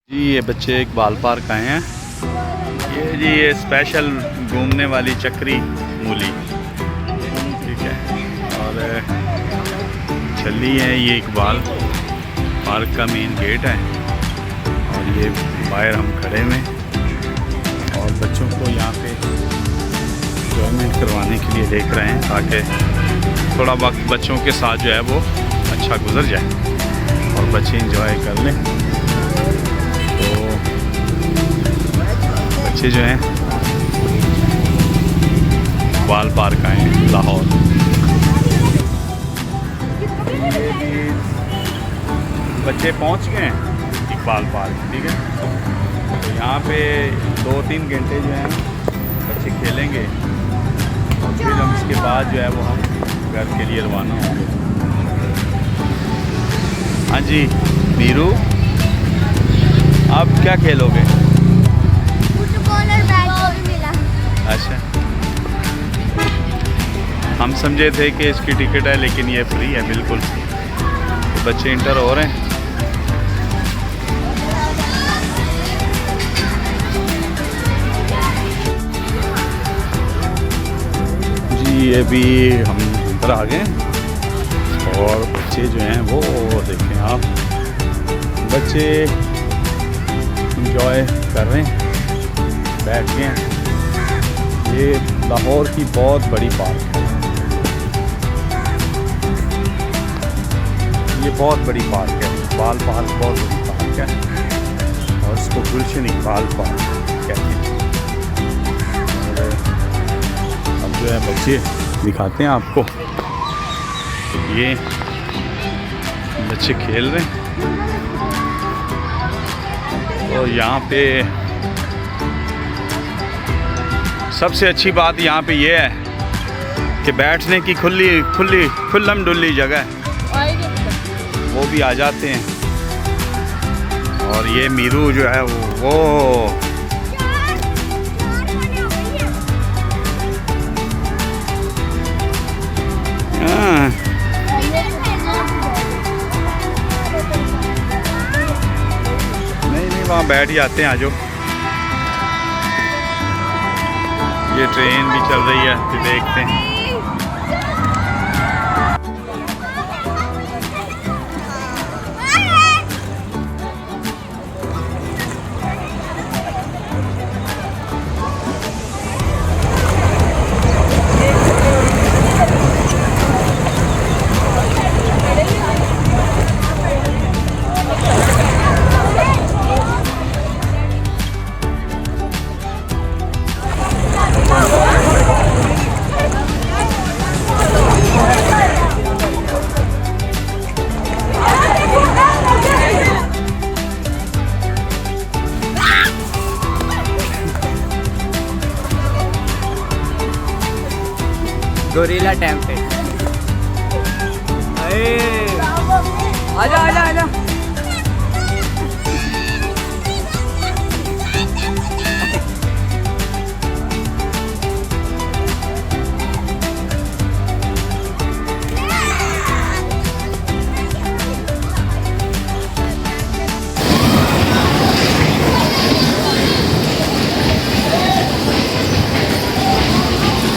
जी ये बच्चे इकबाल पार्क आए हैं। ये जी ये स्पेशल घूमने वाली चक्री मूली, ठीक है। और छली है, ये इकबाल पार्क का मेन गेट है। और ये बाहर हम खड़े में और बच्चों को यहाँ पे इंजॉयमेंट करवाने के लिए देख रहे हैं, ताकि थोड़ा वक्त बच्चों के साथ जो है वो अच्छा गुजर जाए और बच्चे इंजॉय कर लें। तो बच्चे जो हैं इकबाल पार्क आए हैं लाहौर। ये भी बच्चे पहुंच गए हैं इकबाल पार्क, ठीक है। तो यहाँ पे 2-3 घंटे जो हैं बच्चे खेलेंगे और फिर हम इसके बाद जो है वो हम घर के लिए रवाना होंगे। हाँ जी मीरू, आप क्या खेलोगे? फुटबॉल और बैटबॉल मिला। अच्छा, हम समझे थे कि इसकी टिकट है, लेकिन ये फ्री है बिल्कुल। तो बच्चे इंटर हो रहे हैं। जी ये भी हम अंदर आ गए और बच्चे जो हैं वो देखें आप, बच्चे इंजॉय कर रहे हैं, बैठ गए हैं। ये लाहौर की बहुत बड़ी पार्क है, ये बहुत बड़ी पार्क है। इकबाल पार्क बहुत बड़ी पार्क है और इसको गुलशन इकबाल पार्क कहते हैं। और अब जो है बच्चे दिखाते हैं आपको, ये बच्चे खेल रहे हैं। और यहाँ पे सबसे अच्छी बात यहाँ पे ये है कि बैठने की खुल्लम डुल्ली जगह है, वो भी आ जाते हैं। और ये मीरू जो है वो हाँ, नहीं वहाँ बैठ जाते हैं। आजो ये ट्रेन भी चल रही है, फिर देखते हैं। Gorilla temple. आजा आजा आजा।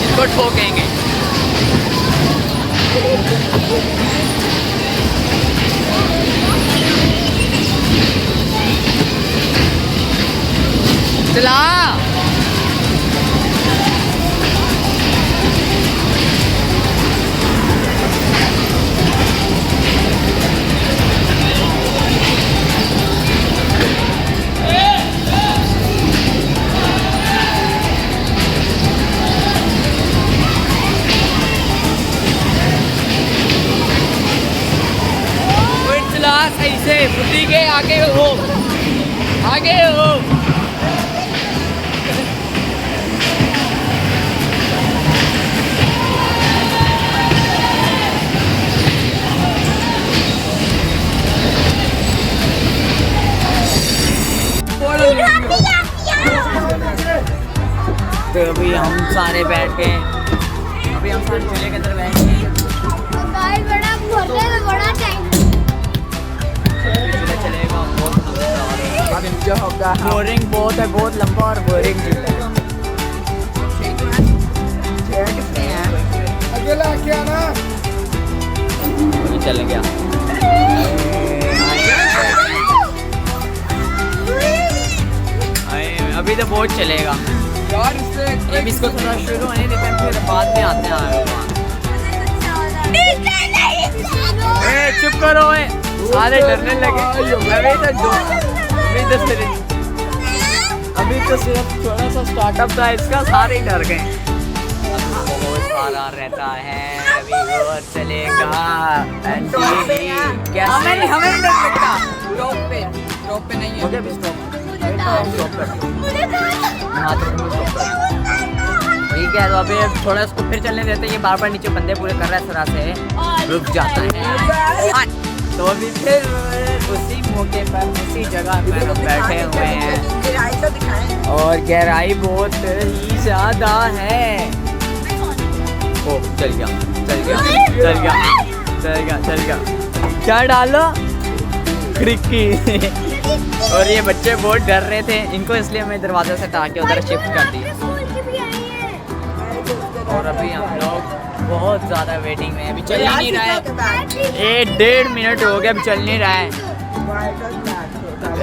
इसको ठोकेंगे। चला सही से बुद्धि के आगे हो, आगे हो। तो अभी हम सारे बैठ गए, अभी हम सारे चूल्हे के अंदर बैठ गए। बड़ा टाइम चलेगा बहुत जो होगा बोरिंग बहुत है, बहुत लंबा और बोरिंग झूला है। अकेला क्या ना अभी चल गया। अभी तो बहुत चलेगा यार इससे अब इसको थोड़ा शुरू होने देते हैं, फिर बाद में आते हैं चुप करो सारे डरने लगे। अभी तो सिर्फ थोड़ा सा स्टार्टअप था इसका, सारे डर गए। बहुत सारा रहता है अभी और चलेगा। क्या हमें नहीं डर लगता। टॉप पे नहीं है। ओके अभी स्टॉप कर ठीक है। तो अभी थोड़ा इसको फिर चलने देते हैं। ये बार बार नीचे बंदे पूरे कर रहा है, इस तरह से रुक जाता है। तो अभी फिर उसी मौके पर उसी जगह पर हम बैठे हुए हैं और गहराई बहुत ही ज़्यादा है। ओ चल गया। क्या डालो खिड़की। और ये बच्चे बहुत डर रहे थे, इनको इसलिए मैं दरवाजे से हटा के उधर शिफ्ट कर दी। और अभी हम लोग बहुत ज़्यादा वेटिंग में, अभी चल नहीं रहा है। 1-1.5 मिनट हो गया, अभी चल नहीं रहा है।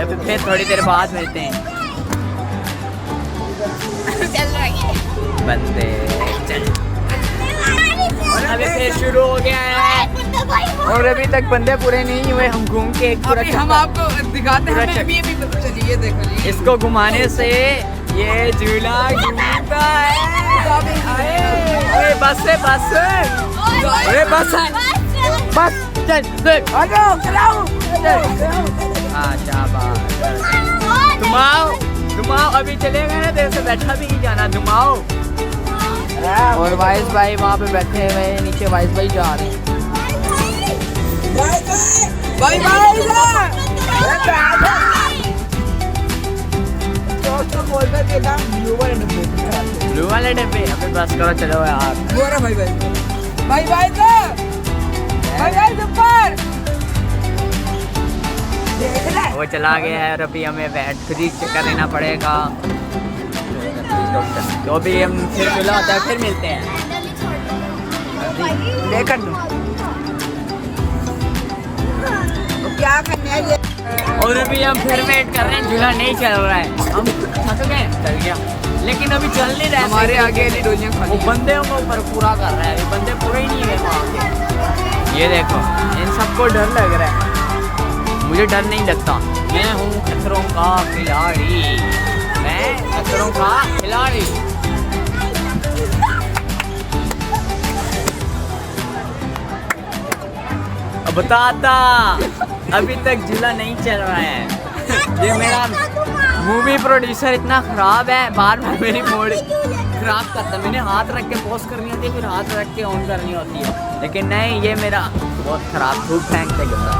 अभी फिर थोड़ी देर बाद मिलते हैं। बंदे चल और अभी फिर शुरू हो गया है और अभी तक बंदे पूरे नहीं हुए। हम घूम के एक पूरा हम आपको दिखाते हैं। अभी चलिए देखो इसको घुमाने से ये झूला घूमता है। अरे बस है बस चल देख चलाओ। हाँ शाबाश घुमाओ अभी चलेगा ना, देर से बैठा भी नहीं जाना, घुमाओ। और वाइस भाई वहाँ पे बैठे हुए हैं, नीचे वाइस भाई जा रहे हैं। ब्लू वाले डब्बे अभी बस करो चलो यार। वो चला गया है और अभी हमें बैठ खुद ही चक्कर लेना पड़ेगा। तो अभी हम फिर मिला होता है, फिर मिलते हैं। लेकर दो तो क्या करने है ये। और अभी हम फिर वेट कर रहे हैं, झूला नहीं चल रहा है। हम थक गए, चल गया लेकिन अभी चल नहीं रहा है। हमारे आगे वाली डोलियां खाली वो बंदे को ऊपर पूरा कर रहा है, ये बंदे पूरे ही नहीं है वहाँ के। ये देखो इन सबको डर लग रहा है, मुझे डर नहीं लगता। मैं हूँ खतरों का खिलाड़ी, मैं खतरों का खिलाड़ी। अब बताता अभी तक झूला नहीं चल रहा है। ये मेरा मूवी प्रोड्यूसर इतना ख़राब है, बार बार मेरी मूड ख़राब करता है। मैंने हाथ रख के पोस्ट करनी होती है, फिर हाथ रख के ऑन करनी होती है, लेकिन नहीं, ये मेरा बहुत ख़राब धूप फेंकते गंदा।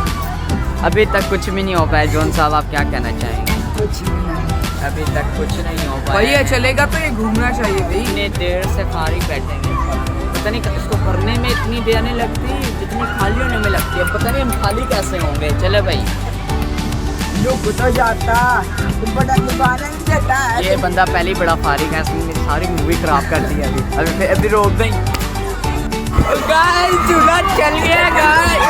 अभी तक कुछ भी नहीं हो पाया। जॉन साहब आप क्या कहना चाहेंगे? कुछ भी नहीं, अभी तक कुछ नहीं हो पाया। भैया चलेगा तो ये घूमना चाहिए भाई। इतने देर से फारिग बैठेंगे, पता नहीं इसको करने में इतनी देर नहीं लगती जितनी खाली होने में लगती है। पता नहीं हम खाली कैसे होंगे। चलो भाई लोग तो जाता बड़ा दोबारा नहीं जाता है। ये बंदा पहले ही बड़ा फारिग है, इसने मेरी सारी मूवी खराब कर दी है। अभी रोक दें। गाइस झूला चल गया गाइस।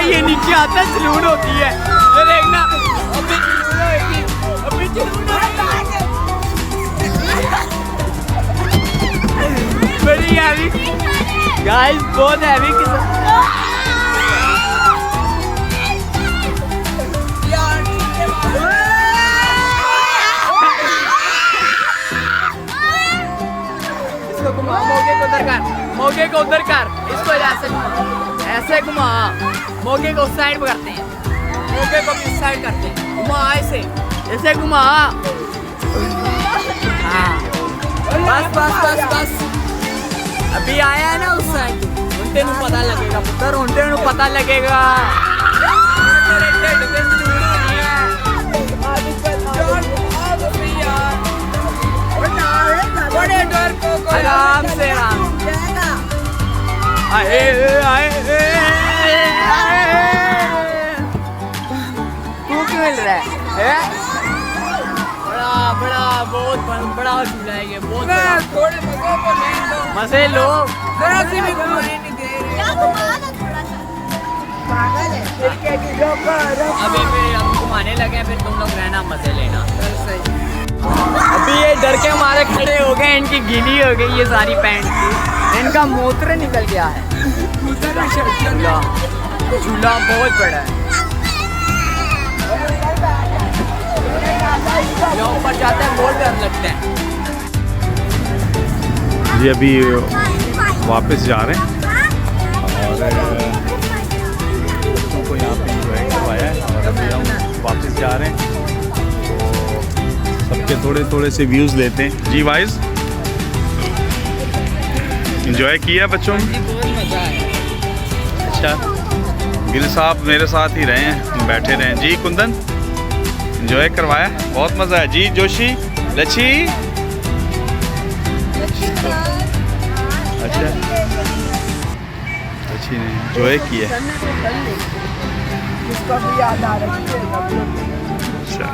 ये नीचे आता सलून होती है, ये देखना अभी बड़ी हैवी गाइस, बहुत हैवी इसको घुमा, मोगे को उधर कर, इसको ऐसे घुमा, मोगे को उस साइड पे करते हैं, मोगे को इस साइड करते हैं, घुमा ऐसे घुमा। हाँ बस अभी आया है ना उस साइड, उनते नु पता लगेगा पुत्र, उनते नु पता लगेगा। आराम से आए झूला है ये, बहुत मैं बड़ा। थोड़े मजे को लेने दो। मजे लो। जरा सी भी घुमाने नहीं दे रहे। या घुमा दो थोड़ा सा। पागल है। फिर कहती रोको रोको। अभी फिर हम घुमाने लगे हैं, फिर तुम लोग रहना, मजे लेना। सही। अभी ये डर के मारे खड़े हो गए, इनकी गीली हो गई ये सारी पैंट की, इनका मूत्र निकल गया है। झूला झूला बहुत बड़ा है। यहाँ ऊपर जाते हैं बहुत डर लगता है। जी अभी वापस जा रहे हैं और बच्चों को यहाँ पे इंजॉय करवाया है और अभी हम वापस जा रहे हैं, तो सबके थोड़े थोड़े से व्यूज़ लेते हैं। जी वाइज इंजॉय किया बच्चों ने? बहुत मजा आया। अच्छा, गिल साहब मेरे साथ ही रहे हैं, बैठे रहे हैं। जी कुंदन इंजॉय करवाया, बहुत मज़ा है। जी जोशी, लच्छी, अच्छा अच्छी ने इंजॉय किया। इसको भी याद आ रहा है। अच्छा